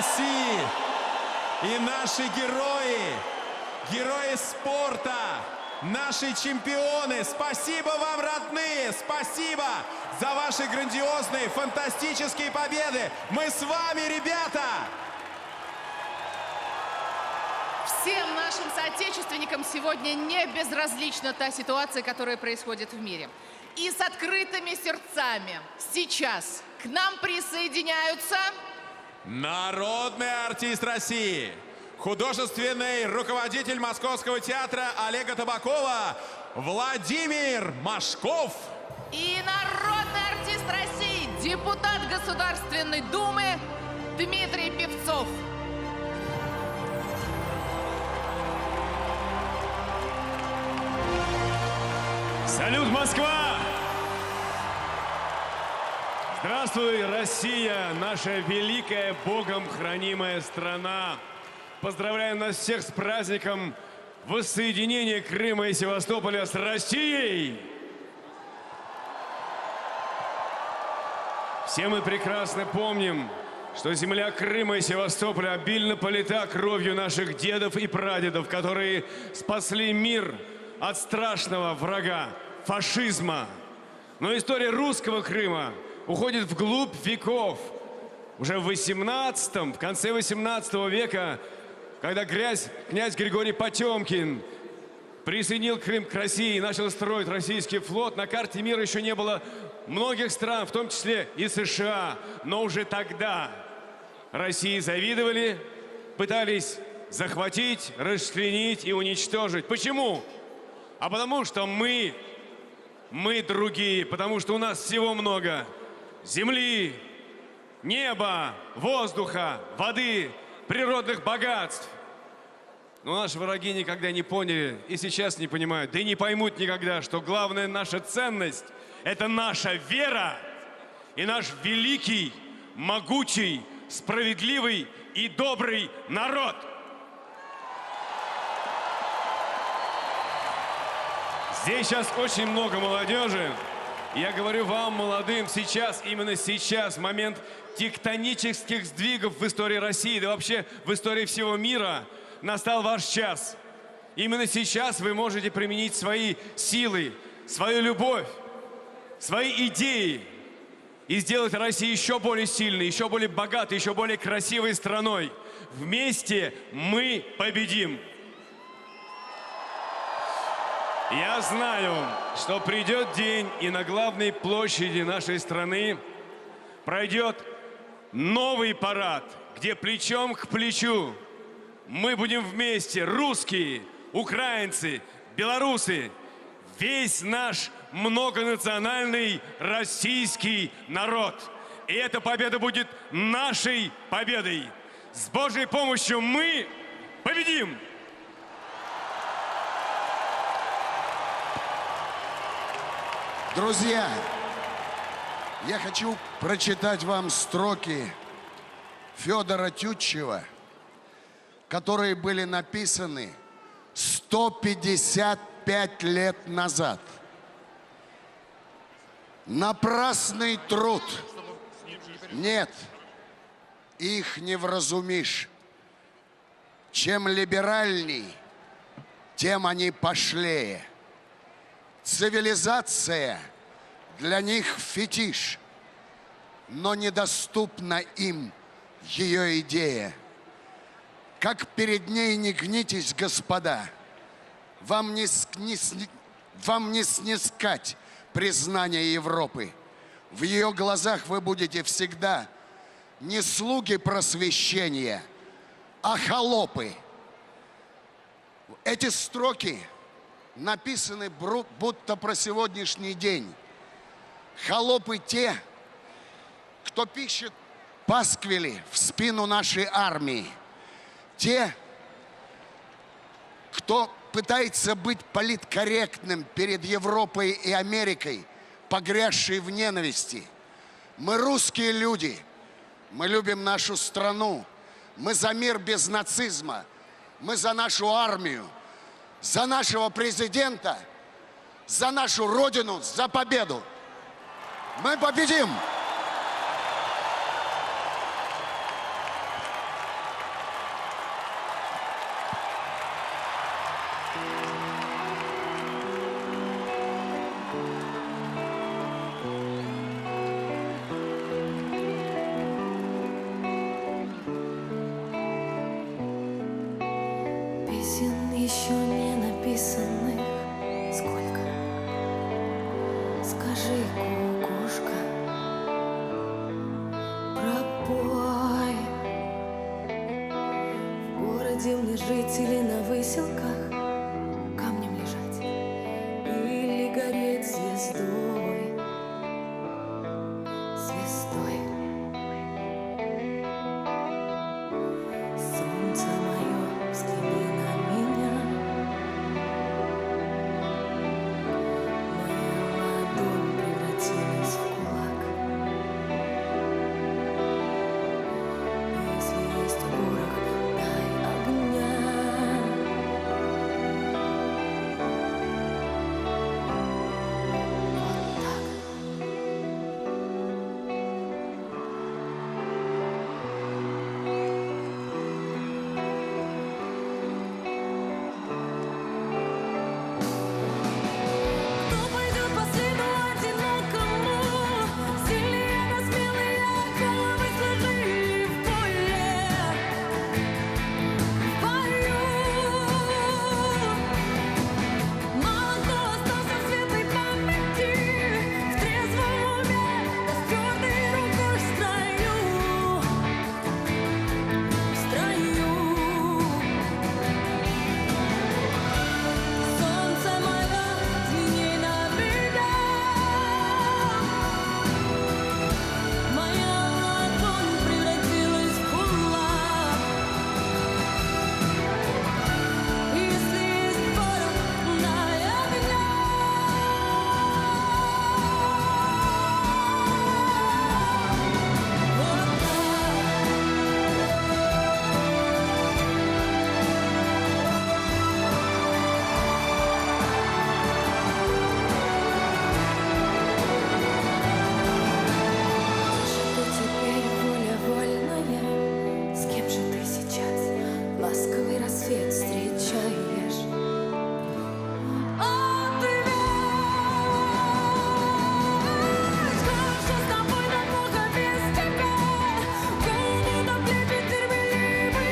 России и наши герои, герои спорта, наши чемпионы. Спасибо вам, родные, спасибо за ваши грандиозные, фантастические победы. Мы с вами, ребята! Всем нашим соотечественникам сегодня не безразлична та ситуация, которая происходит в мире. И с открытыми сердцами сейчас к нам присоединяются... Народный артист России, художественный руководитель Московского театра Олега Табакова Владимир Машков. И народный артист России, депутат Государственной Думы Дмитрий Певцов. Салют, Москва! Здравствуй, Россия, наша великая, Богом хранимая страна! Поздравляю нас всех с праздником воссоединения Крыма и Севастополя с Россией! Все мы прекрасно помним, что земля Крыма и Севастополя обильно полита кровью наших дедов и прадедов, которые спасли мир от страшного врага – фашизма. Но история русского Крыма уходит вглубь веков. Уже в в конце 18 века, когда князь Григорий Потемкин присоединил Крым к России и начал строить российский флот, на карте мира еще не было многих стран, в том числе и США. Но уже тогда России завидовали, пытались захватить, расчленить и уничтожить. Почему? А потому что мы другие, потому что у нас всего много земли, неба, воздуха, воды, природных богатств. Но наши враги никогда не поняли и сейчас не понимают, да и не поймут никогда, что главная наша ценность – это наша вера и наш великий, могучий, справедливый и добрый народ. Здесь сейчас очень много молодежи. Я говорю вам, молодым, сейчас, именно сейчас, момент тектонических сдвигов в истории России, да вообще в истории всего мира, настал ваш час. Именно сейчас вы можете применить свои силы, свою любовь, свои идеи и сделать Россию еще более сильной, еще более богатой, еще более красивой страной. Вместе мы победим. Я знаю, что придет день, и на главной площади нашей страны пройдет новый парад, где плечом к плечу мы будем вместе, русские, украинцы, белорусы, весь наш многонациональный российский народ. И эта победа будет нашей победой. С Божьей помощью мы победим! Друзья, я хочу прочитать вам строки Федора Тютчева, которые были написаны 155 лет назад. Напрасный труд. Нет, их не вразумишь. Чем либеральней, тем они пошлее. Цивилизация для них фетиш, но недоступна им ее идея. Как перед ней не гнитесь, господа, вам не снискать признания Европы. В ее глазах вы будете всегда не слуги просвещения, а холопы. Эти строки написаны будто про сегодняшний день. Холопы те, кто пишет пасквили в спину нашей армии. Те, кто пытается быть политкорректным перед Европой и Америкой, погрязшей в ненависти. Мы русские люди, мы любим нашу страну, мы за мир без нацизма, мы за нашу армию, за нашего президента, за нашу Родину, за победу. Мы победим! написанных сколько? Скажи, кукушка, пропой. В городе мне жить или на выселках камнем лежать, или гореть звездой, звездой. Солнце мое, взгляни на меня. Моя ладонь превратилась в кулак. Если есть порох, дай огня. Вот так. Кто пойдет по следу одинокому? Сильные, смелые головы сложили в поле, в бою. Мало кто остался в светлой памяти, в трезвом уме, да с твердой рукой в строю, в строю. Солнце мое, взгляни на меня. Моя ладонь превратилась в кулак. Если есть порох, дай огня. Вот же ты теперь воля вольная? С кем же ты сейчас ласковый рассвет встречаешь? Ответь! Хорошо с тобой, да плохо без тебя. Голову до плечи терпеливые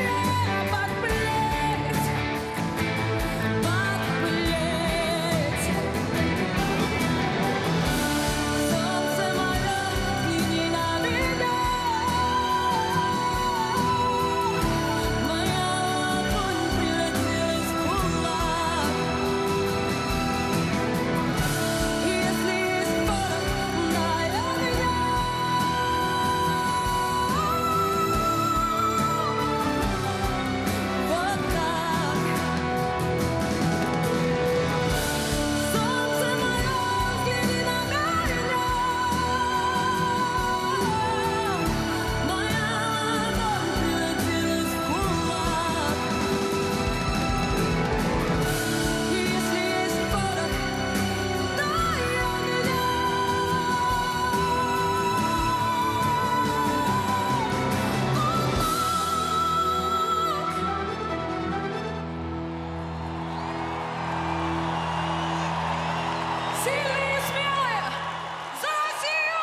подплеть, подплеть. Солнце мое, взгляни на меня. Моя ладонь превратилась в кулак. Если есть порох, дай огня. Вот так. Солнце мое, взгляни на меня. Моя ладонь превратилась в кулак. Если есть порох, дай огня. Сильные и смелые за Россию!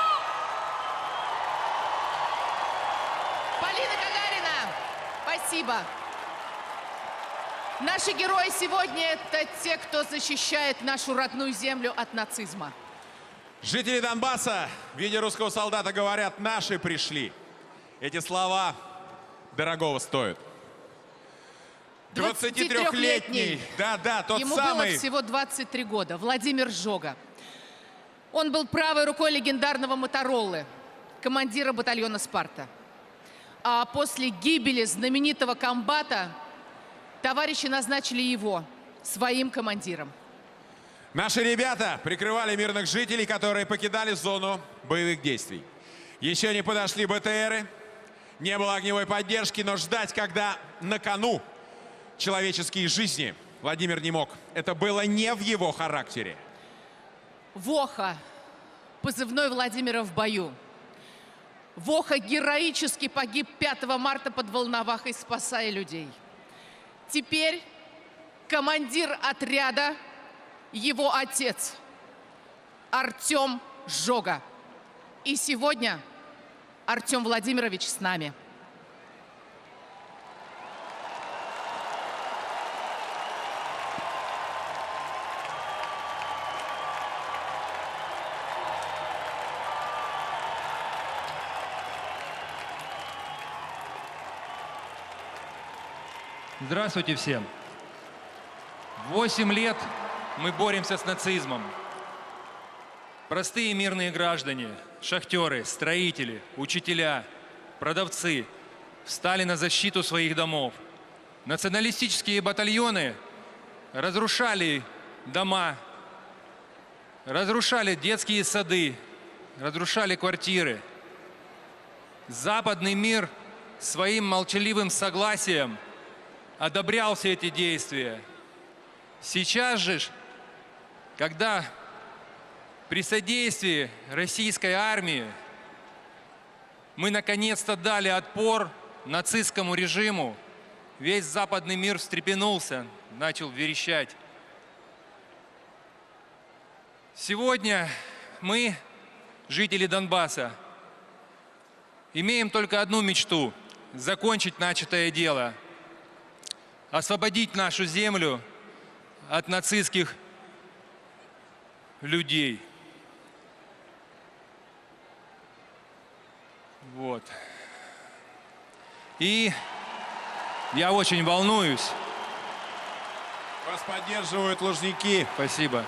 Полина Гагарина, спасибо. Наши герои сегодня — это те, кто защищает нашу родную землю от нацизма. Жители Донбасса, видя русского солдата, говорят: «Наши пришли». Эти слова дорогого стоят. 23-летний, да, тот Ему самый. было всего 23 года. Владимир Жога. Он был правой рукой легендарного Моторолы, командира батальона «Спарта». А после гибели знаменитого комбата товарищи назначили его своим командиром. Наши ребята прикрывали мирных жителей, которые покидали зону боевых действий. Еще не подошли БТРы, не было огневой поддержки, но ждать, когда на кону человеческие жизни, Владимир не мог. Это было не в его характере. Воха, позывной Владимира в бою. Воха героически погиб 5 марта под Волновахой, спасая людей. Теперь командир отряда — его отец Артем Жога. И сегодня Артем Владимирович с нами. Здравствуйте всем. 8 лет мы боремся с нацизмом. Простые мирные граждане, шахтеры, строители, учителя, продавцы встали на защиту своих домов. Националистические батальоны разрушали дома, разрушали детские сады, разрушали квартиры. Западный мир своим молчаливым согласием одобрял все эти действия. Сейчас же, когда при содействии российской армии мы наконец-то дали отпор нацистскому режиму, весь западный мир встрепенулся, начал верещать. Сегодня мы, жители Донбасса, имеем только одну мечту – закончить начатое дело, освободить нашу землю от нацистских людей. Вот. И я очень волнуюсь. Вас поддерживают лужники. Спасибо.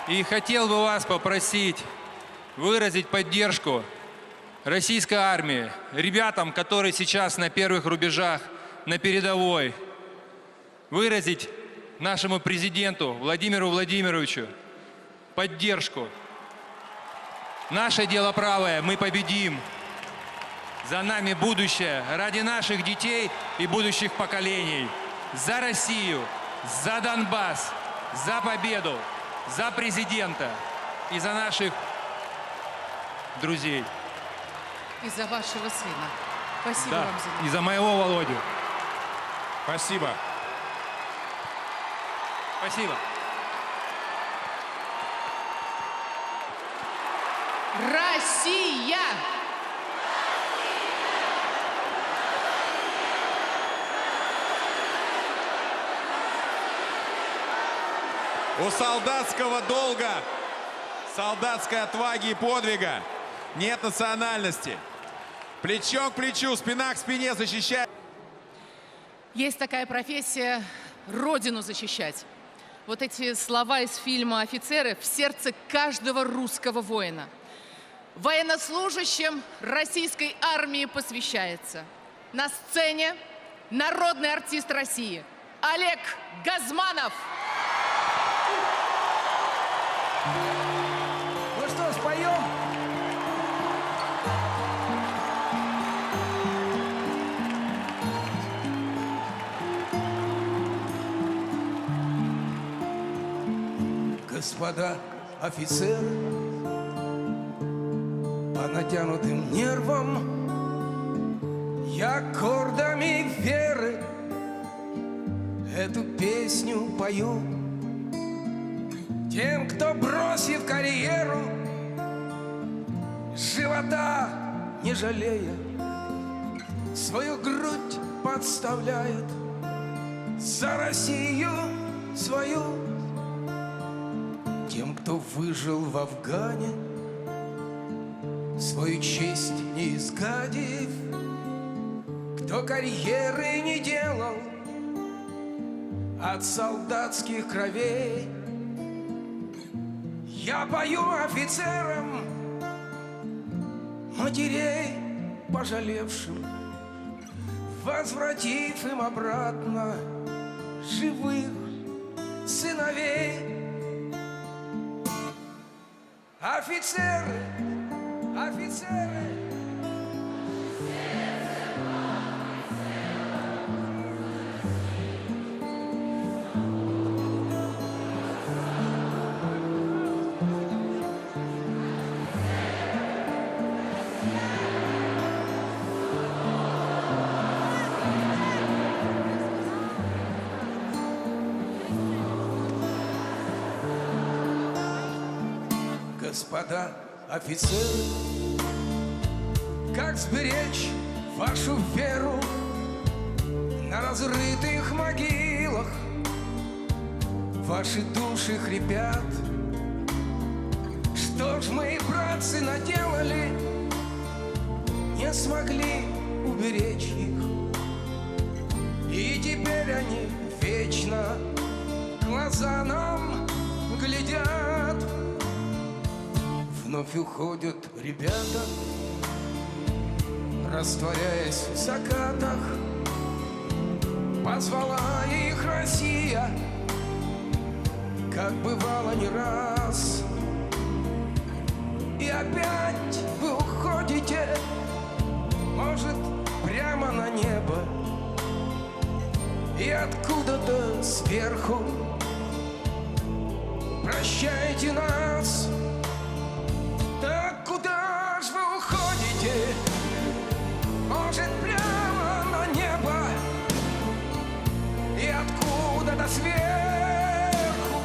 И хотел бы вас попросить выразить поддержку российской армии, ребятам, которые сейчас на первых рубежах, на передовой. Выразить нашему президенту Владимиру Владимировичу поддержку. Наше дело правое, мы победим. За нами будущее, ради наших детей и будущих поколений. За Россию, за Донбасс, за победу, за президента и за наших друзей. И за вашего сына. Спасибо Да, вам за него. и за моего Володю. Спасибо. Спасибо. Россия! У солдатского долга, солдатской отваги и подвига нет национальности. Плечом к плечу, спина к спине защищать. Есть такая профессия – родину защищать. Вот эти слова из фильма «Офицеры» в сердце каждого русского воина. Военнослужащим российской армии посвящается. На сцене народный артист России Олег Газманов. Ну что, споем? Господа офицеры, по натянутым нервам я аккордами веры эту песню пою. Тем, кто, бросив карьеру, живота не жалея, свою грудь подставляет за Россию свою. Тем, кто выжил в Афгане, свою честь не изгадив, кто карьеры не делал от солдатских кровей. Я пою офицерам, матерей пожалевшим, возвратив им обратно живых сыновей. Офицеры, офицеры, господа офицеры, как сберечь вашу веру на разрытых могилах? Ваши души хрипят. Что ж мы, братцы, наделали, не смогли уберечь их? мишени вечно глаза нам глядят. Вновь уходят ребята, растворяясь в закатах. Позвала их Россия, как бывало не раз. И опять вы уходите, может, прямо на небо, и откуда-то сверху прощайте нас. Так куда ж вы уходите? Может, прямо на небо, и откуда-то сверху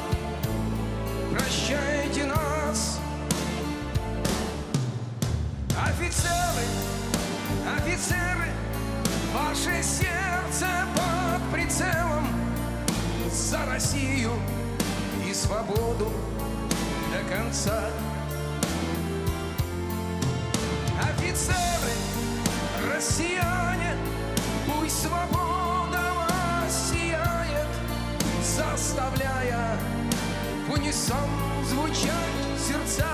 прощайте нас. Офицеры, офицеры, ваше сердце под прицелом. За Россию и свободу до конца. Офицеры, россияне, пусть свобода вас сияет, заставляя в унисон звучать сердца.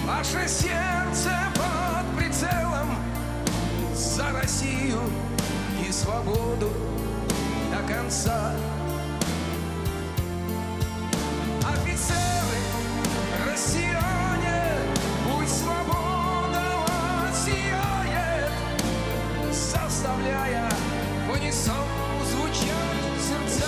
Ваше сердце под прицелом. За Россию и свободу до конца. Офицеры, россияне, пусть свобода вас сияет, заставляя в унисон звучать сердца.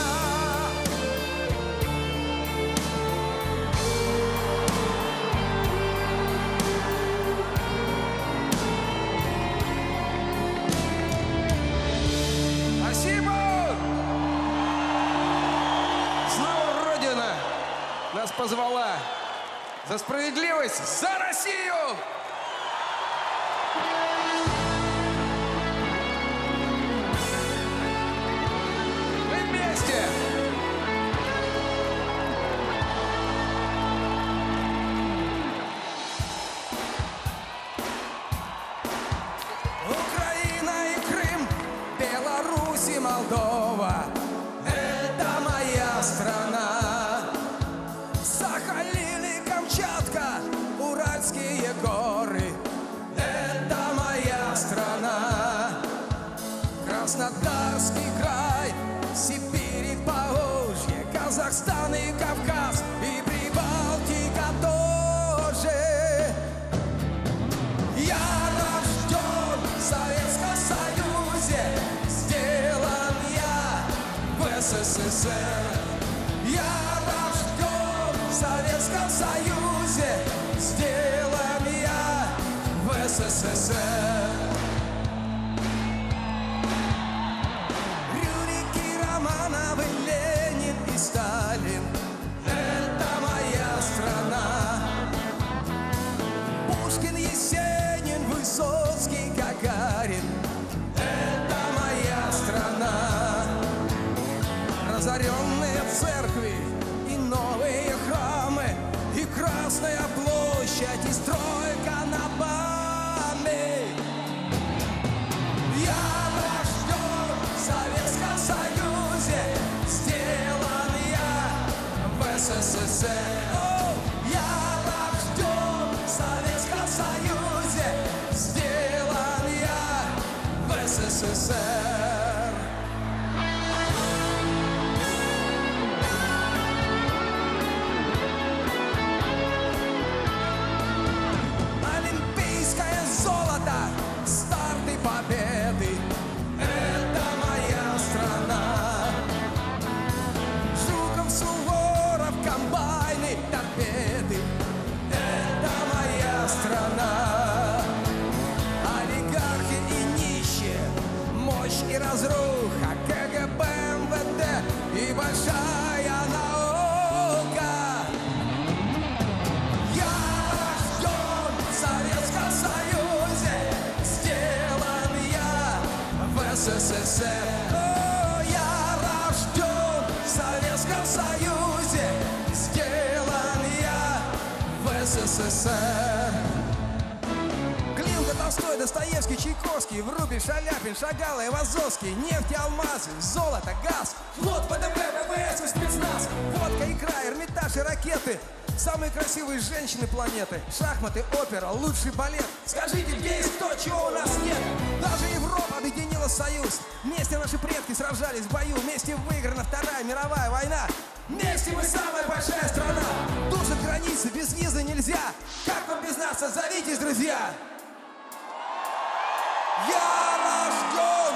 Нас позвала за справедливость, за Россию! Мы вместе! Украина и Крым, Беларусь и Молдова — это моя страна. Сахалин и Камчатка, Уральские горы — это моя страна. Краснодарский край, Сибирь и Поволжье, Казахстан и Кавказ, и Прибалтика тоже. Я рожден в Советском Союзе, сделан я в СССР. Я в Советском Союзе, сделан я в СССР. Рюрики, Романовы, Ленин и Сталин — это моя страна. Пушкин, Есенин, Высоцкий, Гагарин — это моя страна. Разоренные церкви и новые храмы, и Красная площадь, и стройка на Бали. Я рожден в Советском Союзе, сделан я в СССР. О, я рожден в Советском Союзе, сделан я в СССР. Старты победы — это моя страна. Жуков, Суворов, комбайны СССР. Глинка, Толстой, Достоевский, Чайковский, Врубель, Шаляпин, Шагал и Вазовский. Нефть и алмазы, золото, газ, флот, ВДВ, ВВС и спецназ. Водка, икра, Эрмитаж и ракеты. Самые красивые женщины планеты. Шахматы, опера, лучший балет. Скажите, где есть то, чего у нас нет? Даже Европа объединила союз. Вместе наши предки сражались в бою. Вместе выиграна Вторая мировая война. Вместе мы самая большая страна. Душат границы, без визы нельзя. Как вам без нас? Отзовитесь, друзья. Я рожден.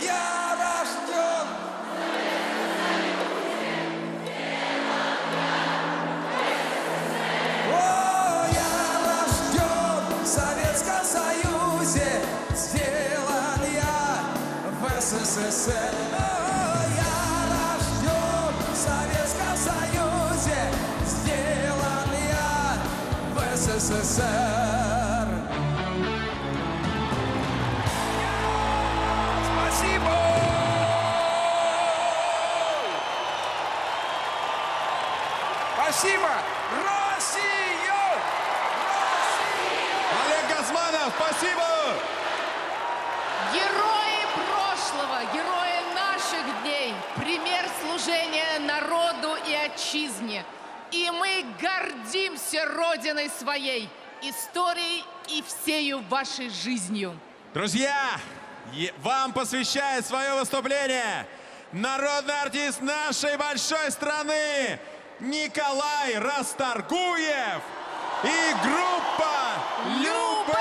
Я рожден. О, я рожден в Советском Союзе. Сделан я в СССР. О, я рожден в Советском Союзе. Сделан я в СССР. Спасибо! Спасибо! Россию! Олег Газманов, спасибо! Герои прошлого, герои наших дней, пример служения народу и отчизне. И мы гордимся Родиной своей, историей и всею вашей жизнью. Друзья, вам посвящает свое выступление народный артист нашей большой страны Николай Расторгуев и группа «Любэ».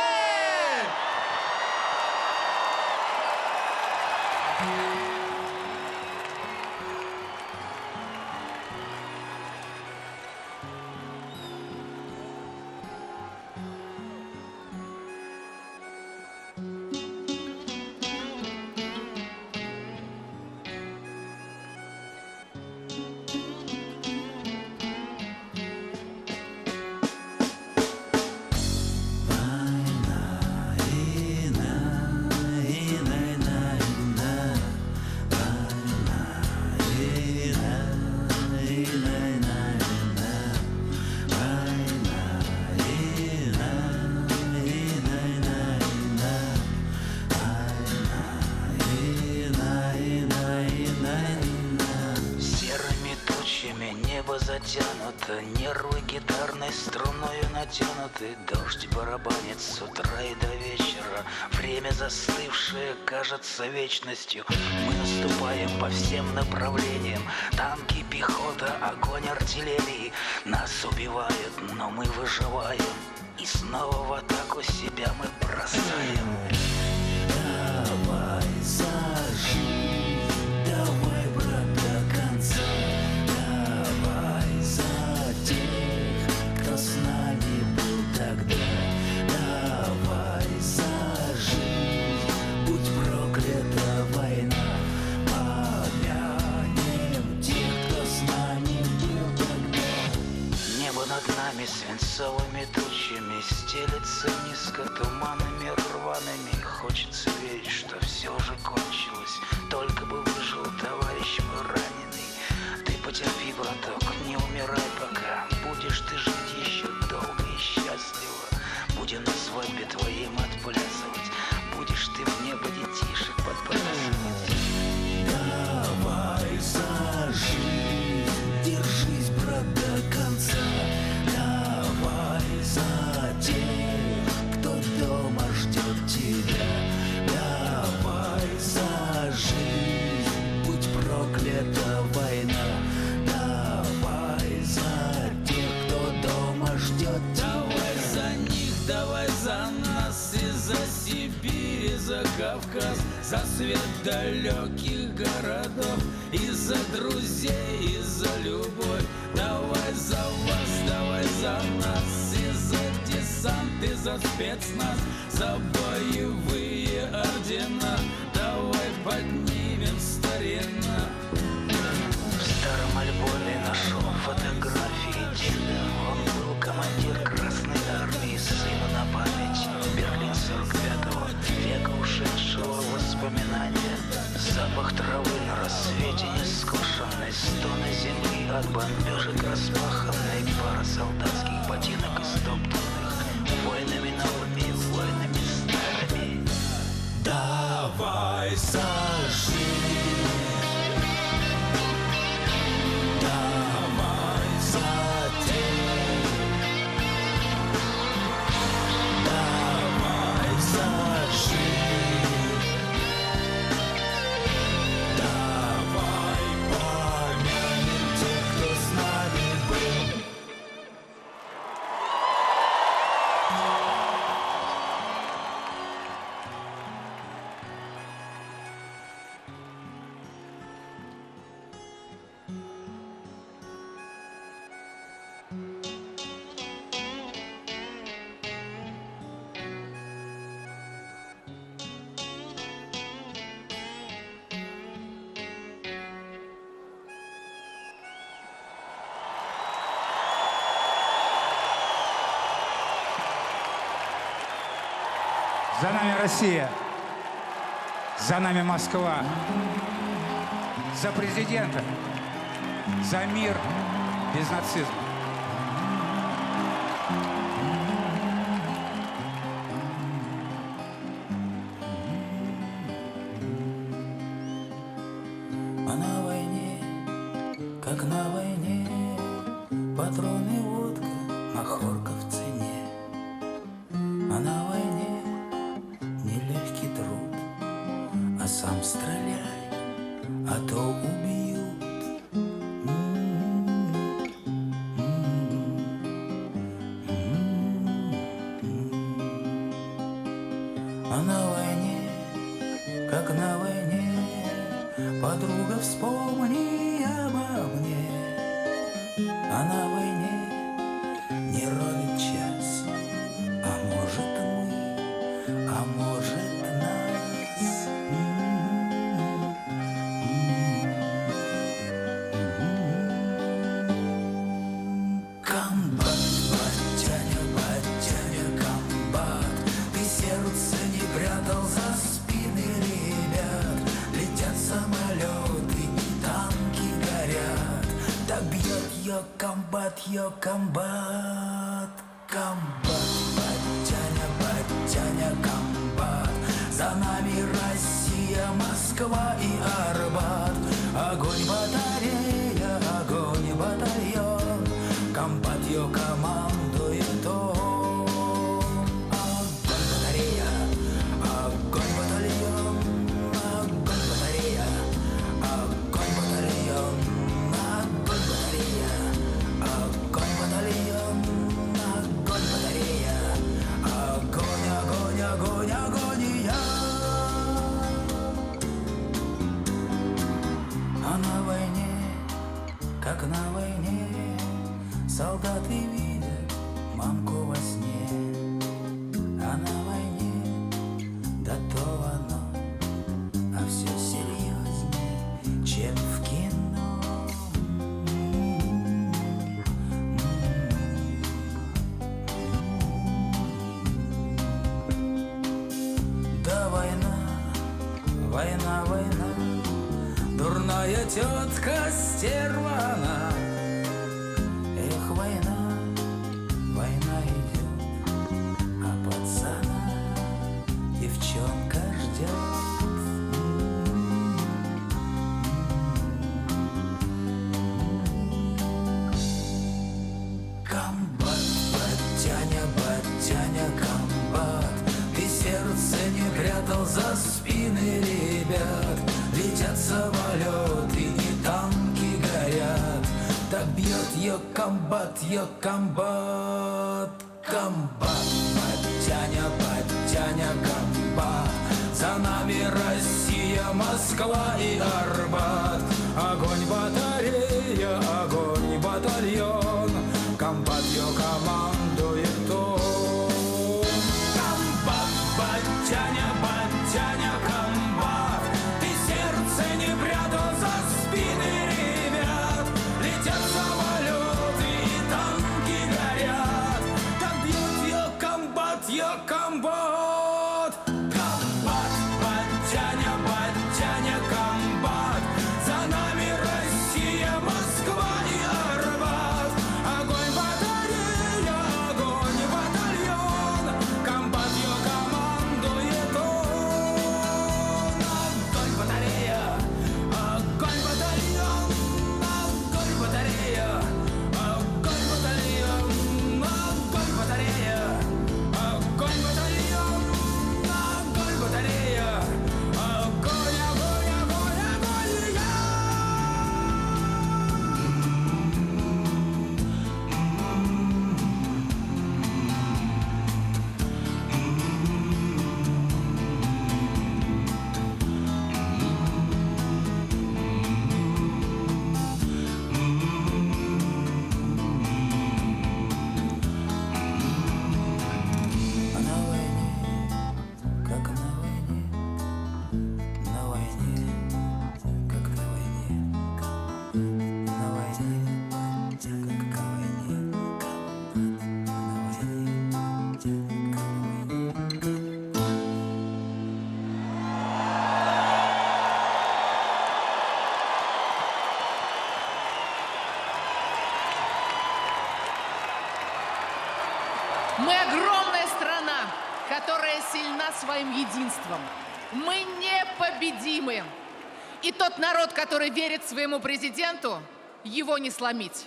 Затянуто, нервы гитарной струною натянуты. Дождь барабанит с утра и до вечера. Время застывшее кажется вечностью. Мы наступаем по всем направлениям. Танки, пехота, огонь артиллерии. Нас убивают, но мы выживаем. И снова в атаку себя мы бросаем. Давай зажги, давай, брат, до конца. Кто с нами был тогда, давай зажги, будь проклята война, помянем тех, кто с нами был тогда. Небо над нами свинцовыми тучами стелется низко туманами рваными. Хочется верить, что все уже кончилось, только бы выжил товарищ мой раненый. Ты потерпи, браток, не умирай пока. Будешь ты жить еще долго и счастливо. Будем на свадьбе твоим отплясывать. Будешь ты в небо детишек подбрасывать. Давай зажги, держись, брат, до конца. Давай за тех, кто дома ждет тебя. Давай за жизнь, будь проклята война. Давай за тех, кто дома ждет тебя. Давай за них, давай за нас. И за Сибирь, и за Кавказ. За свет далеких городов. И за друзей, и за любовь. Давай за вас, давай за нас. И за десант, и за спецназ. За боевые ордена. Давай поднимем старина. В старом альбоме нашел фотографии деда. Он был командир Красной Армии. Сыну на память. Берлин 45-го века ушедшего воспоминания. Запах травы на рассвете стоны земли от бомбежек распаханной, пара солдатских ботинок истоптанных войнами новыми, войнами старыми. Давай сожги, давай затей, давай сожги, давай помянем тех, кто с нами был. За нами Россия, за нами Москва, за президента, за мир без нацизма. А на войне, как на войне, патроны, водка, махорка в цене. А на войне нелегкий труд, а сам стреляй, а то убьют. А на войне, как на войне, подруга, вспомни обо мне. А на войне не ровен час, а может мы, а может нас. Комбат, батяня, батяня, комбат, ты сердце не прятал за спины ребят. Летят самолеты, танки горят, так бьет ее комбат, комбат, батяня, комбат. За нами Россия, Москва и Арбат. Огонь батарея, огонь батальон, комбат ее командует он. Огонь батарея, огонь батальон, огонь батарея, огонь батальон, огонь батарея, огонь батальон, огонь батарея, огонь, огонь, огонь, агония. А на войне, как на войне, солдаты видят мамку во сне. А на войне, да то оно, а все серьезней, чем в кино. Да война, война, война, дурная тетка стервана. Эх, война, война идет, а пацана девчонка ждет. Комбат, батяня, комбат, ты сердце не прятал за спины ребят. Летят самолеты и танки горят, так бьет ее комбат, комбат, батяня, комбат. За нами Россия, Москва и Арбат. Огонь батарея, огонь батальон, комбат ее командует он. Комбат, батяня, комбат, ты сердце не прятал за спины ребят. Летят самолеты и танки горят, так бьет ее комбат, комбат, батяня, комбат. сильна своим единством. Мы непобедимы. И тот народ, который верит своему президенту, его не сломить.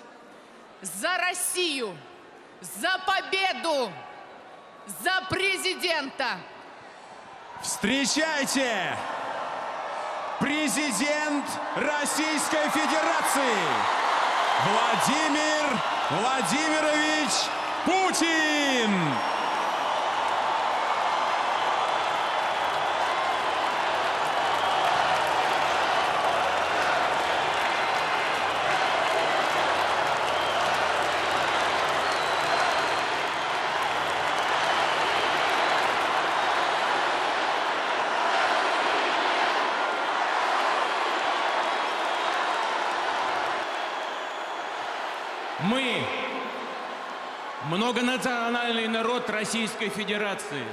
За Россию! За победу! За президента! Встречайте! Президент Российской Федерации Владимир Владимирович Путин! Мы, многонациональный народ Российской Федерации,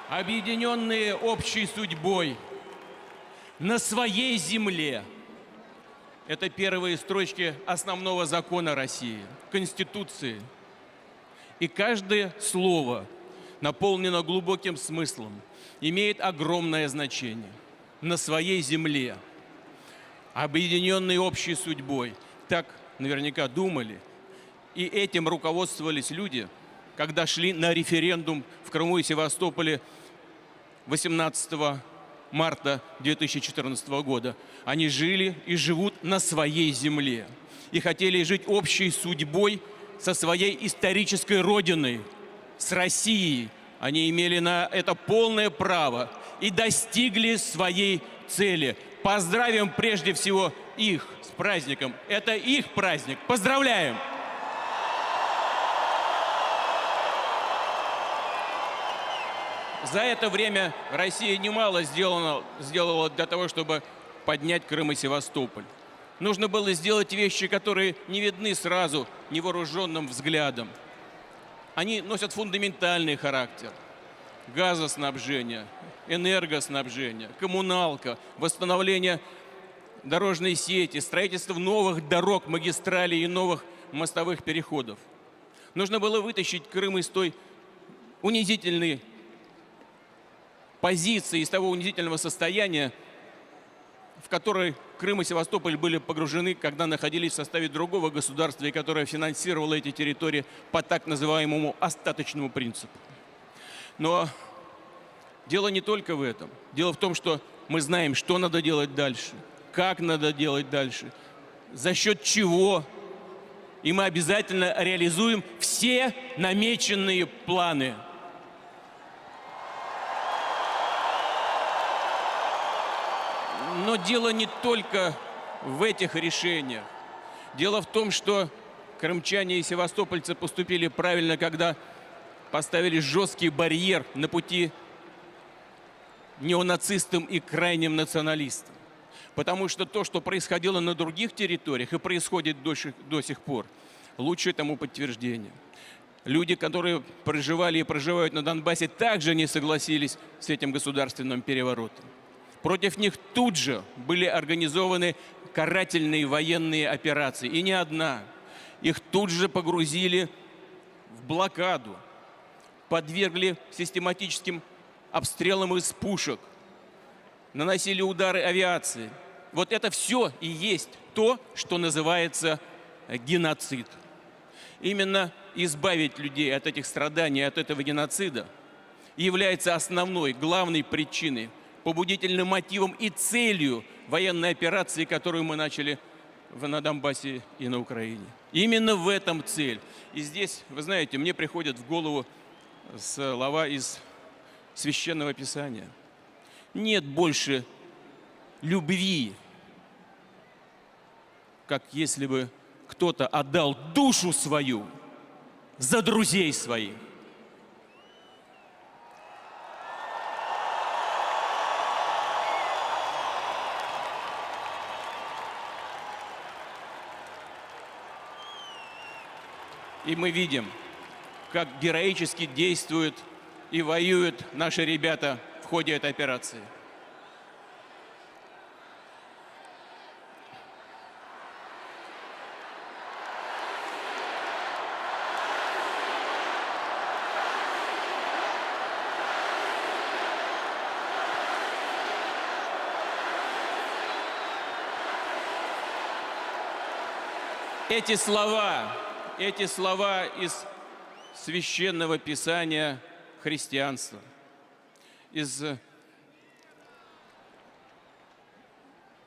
объединенные общей судьбой, на своей земле. Это первые строчки основного закона России, Конституции. И каждое слово наполнено глубоким смыслом, имеет огромное значение. На своей земле, объединенные общей судьбой. Так наверняка думали, и этим руководствовались люди, когда шли на референдум в Крыму и Севастополе 18 марта 2014 года. Они жили и живут на своей земле и хотели жить общей судьбой со своей исторической родиной, с Россией. Они имели на это полное право и достигли своей цели. Поздравим прежде всего их с праздником. Это их праздник. Поздравляем! За это время Россия немало сделала для того, чтобы поднять Крым и Севастополь. Нужно было сделать вещи, которые не видны сразу невооруженным взглядом. Они носят фундаментальный характер. Газоснабжение, энергоснабжение, коммуналка, восстановление дорожной сети, строительство новых дорог, магистралей и новых мостовых переходов. Нужно было вытащить Крым из той унизительной позиции, из того унизительного состояния, в которой Крым и Севастополь были погружены, когда находились в составе другого государства, и которое финансировало эти территории по так называемому остаточному принципу. Но дело не только в этом. Дело в том, что мы знаем, что надо делать дальше, как надо делать дальше, за счет чего. И мы обязательно реализуем все намеченные планы. Но дело не только в этих решениях. Дело в том, что крымчане и севастопольцы поступили правильно, когда поставили жесткий барьер на пути неонацистам и крайним националистам. Потому что то, что происходило на других территориях и происходит до сих пор, лучшее тому подтверждение. Люди, которые проживали и проживают на Донбассе, также не согласились с этим государственным переворотом. Против них тут же были организованы карательные военные операции. И не одна. Их тут же погрузили в блокаду, подвергли систематическим обстрелам из пушек, наносили удары авиации. Вот это все и есть то, что называется геноцид. Именно избавить людей от этих страданий, от этого геноцида является основной, главной причиной, побудительным мотивом и целью военной операции, которую мы начали на Донбассе и на Украине. Именно в этом цель. И здесь, вы знаете, мне приходят в голову слова из Священного Писания. Нет больше любви, как если бы кто-то отдал душу свою за друзей своих. И мы видим, как героически действуют и воюют наши ребята в ходе этой операции. эти слова из священного писания христианства, из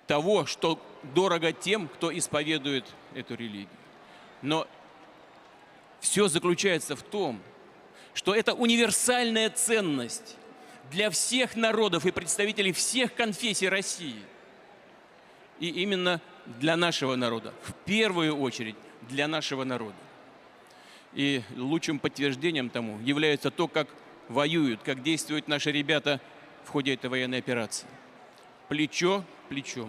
того, что дорого тем, кто исповедует эту религию. Но все заключается в том, что это универсальная ценность для всех народов и представителей всех конфессий России. И именно для нашего народа, в первую очередь для нашего народа. И лучшим подтверждением тому является то, как воюют, как действуют наши ребята в ходе этой военной операции. Плечо к плечу.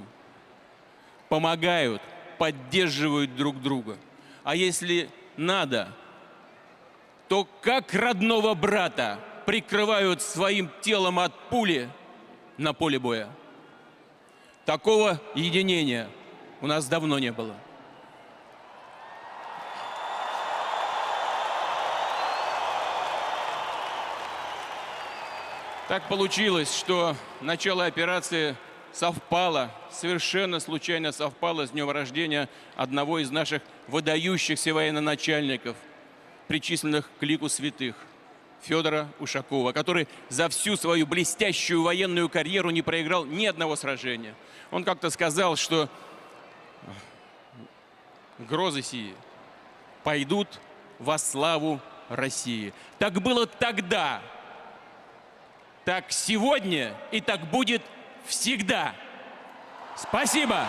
Помогают, поддерживают друг друга. А если надо, то как родного брата прикрывают своим телом от пули на поле боя. Такого единения у нас давно не было. Так получилось, что начало операции совпало, совершенно случайно совпало с днем рождения одного из наших выдающихся военачальников, причисленных к лику святых, Федора Ушакова, который за всю свою блестящую военную карьеру не проиграл ни одного сражения. Он как-то сказал, что грозы сии пойдут во славу России. Так было тогда, так сегодня и так будет всегда. Спасибо!